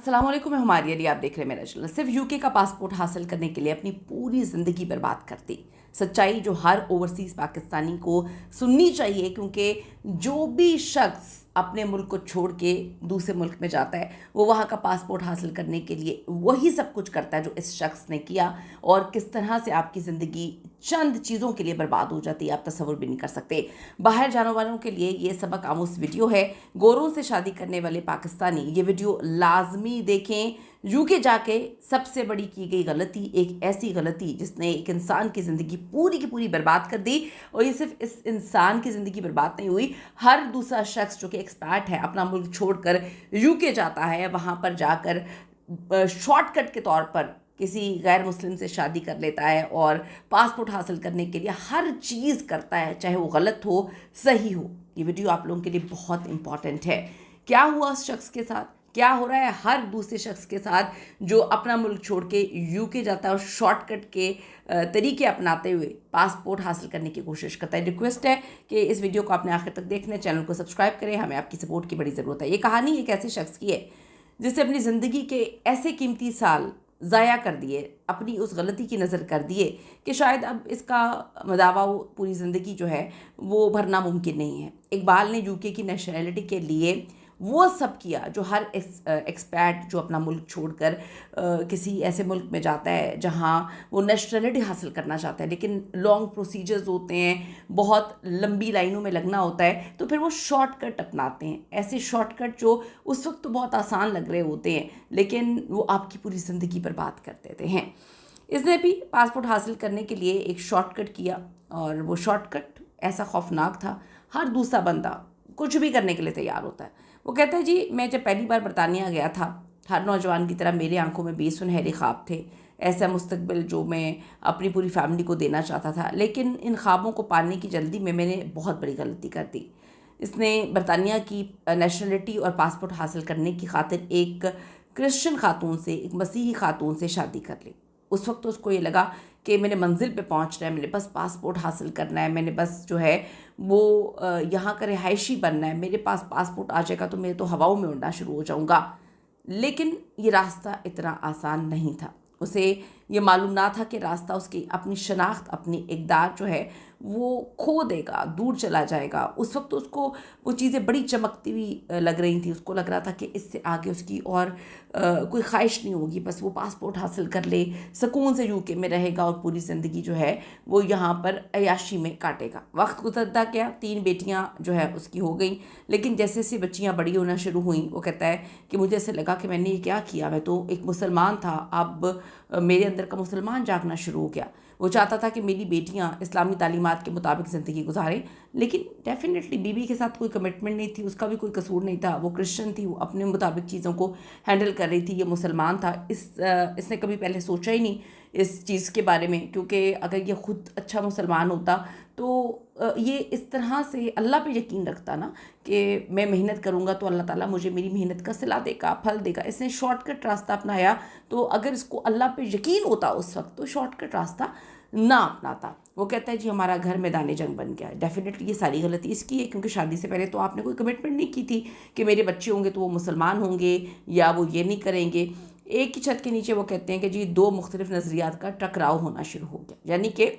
अस्सलाम वालेकुम, मैं हुमारी अली, आप देख रहे हैं मेरा चैनल। सिर्फ यूके का पासपोर्ट हासिल करने के लिए अपनी पूरी ज़िंदगी बर्बाद कर दी। सच्चाई जो हर ओवरसीज़ पाकिस्तानी को सुननी चाहिए, क्योंकि जो भी शख्स अपने मुल्क को छोड़ के दूसरे मुल्क में जाता है वो वहाँ का पासपोर्ट हासिल करने के लिए वही सब कुछ करता है जो इस शख्स ने किया, और किस तरह से आपकी ज़िंदगी चंद चीज़ों के लिए बर्बाद हो जाती है आप तसव्वुर भी नहीं कर सकते। बाहर जाने वालों के लिए ये सबक आमूज़ वीडियो है। गोरों से शादी करने वाले पाकिस्तानी ये वीडियो लाजमी देखें। यूके जाके सबसे बड़ी की गई गलती, एक ऐसी गलती जिसने एक इंसान की ज़िंदगी पूरी की पूरी बर्बाद कर दी। और ये सिर्फ इस इंसान की ज़िंदगी बर्बाद नहीं हुई, हर दूसरा शख्स जो कि एक्सपैट है अपना मुल्क छोड़कर यूके जाता है, वहाँ पर जाकर शॉर्टकट के तौर पर किसी गैर मुस्लिम से शादी कर लेता है और पासपोर्ट हासिल करने के लिए हर चीज़ करता है, चाहे वो गलत हो सही हो। ये वीडियो आप लोगों के लिए बहुत इंपॉर्टेंट है। क्या हुआ उस शख्स के साथ, क्या हो रहा है हर दूसरे शख्स के साथ जो अपना मुल्क छोड़ के यूके जाता है और शॉर्टकट के तरीके अपनाते हुए पासपोर्ट हासिल करने की कोशिश करता है। रिक्वेस्ट है कि इस वीडियो को आपने आखिर तक देखना है, चैनल को सब्सक्राइब करें, हमें आपकी सपोर्ट की बड़ी ज़रूरत है। ये कहानी एक ऐसे शख्स की है जिससे अपनी ज़िंदगी के ऐसे कीमती साल ज़ाया कर दिए, अपनी उस गलती की नज़र कर दिए कि शायद अब इसका दावा पूरी ज़िंदगी जो है वो भरना मुमकिन नहीं है। इकबाल ने यूके की नेशनैलिटी के लिए वो सब किया जो हर एक्सपैट जो अपना मुल्क छोड़कर किसी ऐसे मुल्क में जाता है जहाँ वो नेशनैलिटी हासिल करना चाहता है, लेकिन लॉन्ग प्रोसीजर्स होते हैं, बहुत लंबी लाइनों में लगना होता है, तो फिर वो शॉर्टकट अपनाते हैं। ऐसे शॉर्टकट जो उस वक्त तो बहुत आसान लग रहे होते हैं, लेकिन वो आपकी पूरी ज़िंदगी बर्बाद कर देते हैं। इसने भी पासपोर्ट हासिल करने के लिए एक शॉर्टकट किया, और वो शॉर्टकट ऐसा खौफनाक था, हर दूसरा बंदा कुछ भी करने के लिए तैयार होता है। वो कहता है जी, मैं जब पहली बार बरतानिया गया था, हर नौजवान की तरह मेरी आंखों में बेसुनहरे ख्वाब थे, ऐसा मुस्तकबिल जो मैं अपनी पूरी फैमिली को देना चाहता था, लेकिन इन ख्वाबों को पाने की जल्दी में मैंने बहुत बड़ी गलती कर दी। इसने बरतानिया की नेशनलिटी और पासपोर्ट हासिल करने की खातिर एक क्रिश्चियन खातून से, एक मसीही खातून से शादी कर ली। उस वक्त तो उसको ये लगा कि मैंने मंजिल पे पहुंचना है, मैंने बस पासपोर्ट हासिल करना है, मैंने बस जो है वो यहाँ का रिहायशी बनना है, मेरे पास पासपोर्ट आ जाएगा तो मैं तो हवाओं में उड़ना शुरू हो जाऊँगा। लेकिन ये रास्ता इतना आसान नहीं था। उसे ये मालूम ना था कि रास्ता उसकी अपनी शनाख्त, अपनी इक़दार जो है वो खो देगा, दूर चला जाएगा। उस वक्त तो उसको वो चीज़ें बड़ी चमकती हुई लग रही थी, उसको लग रहा था कि इससे आगे उसकी और कोई ख्वाहिश नहीं होगी, बस वो पासपोर्ट हासिल कर ले, सुकून से यूके में रहेगा और पूरी ज़िंदगी जो है वो यहाँ पर अय्याशी में काटेगा। वक्त गुजरता गया, 3 बेटियाँ जो है उसकी हो गई, लेकिन जैसे जैसे बच्चियाँ बड़ी होना शुरू हुई, वो कहता है कि मुझे ऐसे लगा कि मैंने ये क्या किया, मैं तो एक मुसलमान था, अब मेरे अंदर का मुसलमान जागना शुरू हो गया। वो चाहता था कि मेरी बेटियां इस्लामी तालीमात के मुताबिक ज़िंदगी गुजारें, लेकिन डेफिनेटली बीवी के साथ कोई कमिटमेंट नहीं थी, उसका भी कोई कसूर नहीं था, वो क्रिश्चियन थी, वो अपने मुताबिक चीज़ों को हैंडल कर रही थी, ये मुसलमान था। इसने कभी पहले सोचा ही नहीं इस चीज़ के बारे में, क्योंकि अगर ये ख़ुद अच्छा मुसलमान होता तो ये इस तरह से अल्लाह पे यकीन रखता ना कि मैं मेहनत करूँगा तो अल्लाह ताला मुझे मेरी मेहनत का सिला देगा, फल देगा। इसने शॉर्टकट रास्ता अपनाया, तो अगर इसको अल्लाह पे यकीन होता उस वक्त तो शॉर्टकट रास्ता ना अपनाता। वो कहता है जी हमारा घर मैदान जंग बन गया है। डेफिनेटली ये सारी गलती इसकी है, क्योंकि शादी से पहले तो आपने कोई कमिटमेंट नहीं की थी कि मेरे बच्चे होंगे तो वो मुसलमान होंगे या वो ये नहीं करेंगे। एक ही छत के नीचे वो कहते हैं कि जी 2 मुख्तलिफ नज़रियात का टकराव होना शुरू हो गया, यानी कि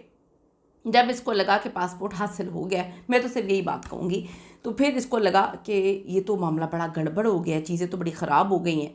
जब इसको लगा कि पासपोर्ट हासिल हो गया, मैं तो सिर्फ यही बात कहूँगी, तो फिर इसको लगा कि ये तो मामला बड़ा गड़बड़ हो गया, चीज़ें तो बड़ी ख़राब हो गई हैं।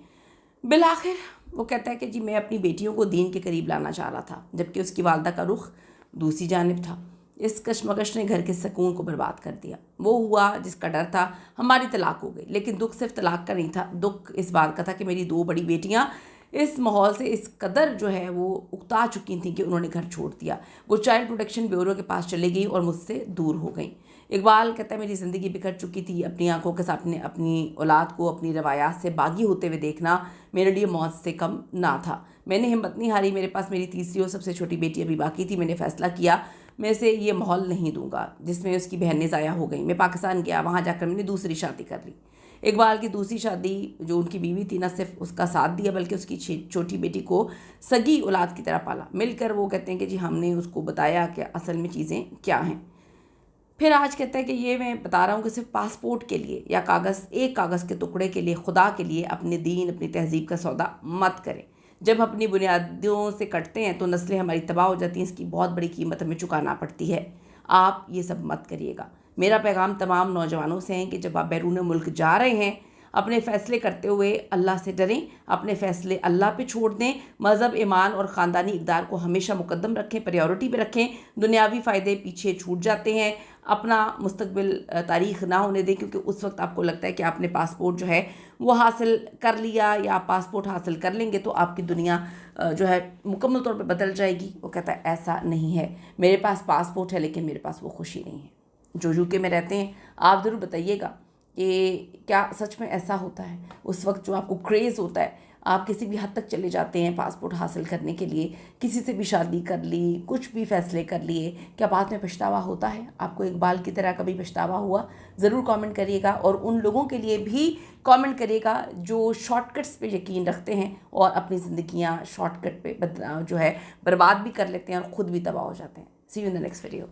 बिलाखिर वो कहता है कि जी मैं अपनी बेटियों को दीन के करीब लाना चाह रहा था, जबकि उसकी वालदा का रुख दूसरी जानिब था। इस कशमकश ने घर के सुकून को बर्बाद कर दिया। वो हुआ जिसका डर था, हमारी तलाक हो गई, लेकिन दुख सिर्फ तलाक का नहीं था, दुख इस बात का था कि मेरी 2 बड़ी बेटियाँ इस माहौल से इस कदर जो है वो उकता चुकी थी कि उन्होंने घर छोड़ दिया। वो चाइल्ड प्रोटेक्शन ब्यूरो के पास चली गई और मुझसे दूर हो गई। इकबाल कहता है मेरी ज़िंदगी बिखर चुकी थी, अपनी आंखों के सामने अपनी औलाद को अपनी रवायात से बागी होते हुए देखना मेरे लिए मौत से कम ना था। मैंने हिम्मत नहीं हारी, मेरे पास मेरी तीसरी और सबसे छोटी बेटी अभी बाकी थी। मैंने फ़ैसला किया मैं इसे ये माहौल नहीं दूंगा जिसमें उसकी बहनें ज़ाया हो गई। मैं पाकिस्तान गया, वहाँ जाकर मैंने दूसरी शादी कर ली। इकबाल की दूसरी शादी जो उनकी बीवी थी, ना सिर्फ उसका साथ दिया बल्कि उसकी छोटी बेटी को सगी औलाद की तरह पाला। मिलकर वो कहते हैं कि जी हमने उसको बताया कि असल में चीज़ें क्या हैं। फिर आज कहता है कि ये मैं बता रहा हूँ कि सिर्फ पासपोर्ट के लिए या एक कागज़ के टुकड़े के लिए खुदा के लिए अपने दीन अपनी तहजीब का सौदा मत करें। जब अपनी बुनियादों से कटते हैं तो नस्लें हमारी तबाह हो जाती हैं, इसकी बहुत बड़ी कीमत हमें चुकाना पड़ती है। आप ये सब मत करिएगा। मेरा पैगाम तमाम नौजवानों से है कि जब आप बैरून मुल्क जा रहे हैं, अपने फ़ैसले करते हुए अल्लाह से डरें, अपने फ़ैसले अल्लाह पे छोड़ दें, मज़हब, ईमान और ख़ानदानी इक़दार को हमेशा मुक़द्दम रखें, प्रायोरिटी पे रखें। दुनियावी फ़ायदे पीछे छूट जाते हैं। अपना मुस्तक़बिल तारीख़ ना होने दें, क्योंकि उस वक्त आपको लगता है कि आपने पासपोर्ट जो है वो हासिल कर लिया या आप पासपोर्ट हासिल कर लेंगे तो आपकी दुनिया जो है मुकम्मल तौर पे बदल जाएगी। वो कहता है ऐसा नहीं है, मेरे पास पासपोर्ट है लेकिन मेरे पास वो खुशी नहीं है। जो यूके में रहते हैं, आप ज़रूर बताइएगा कि क्या सच में ऐसा होता है। उस वक्त जो आपको क्रेज़ होता है, आप किसी भी हद तक चले जाते हैं पासपोर्ट हासिल करने के लिए, किसी से भी शादी कर ली, कुछ भी फ़ैसले कर लिए, क्या बाद में पछतावा होता है? आपको इकबाल की तरह कभी पछतावा हुआ? ज़रूर कमेंट करिएगा। और उन लोगों के लिए भी कमेंट करिएगा जो शॉर्टकट्स पे यकीन रखते हैं और अपनी ज़िंदगियाँ शॉर्टकट पे जो है बर्बाद भी कर लेते हैं और ख़ुद भी तबाह हो जाते हैं। See you in the next video.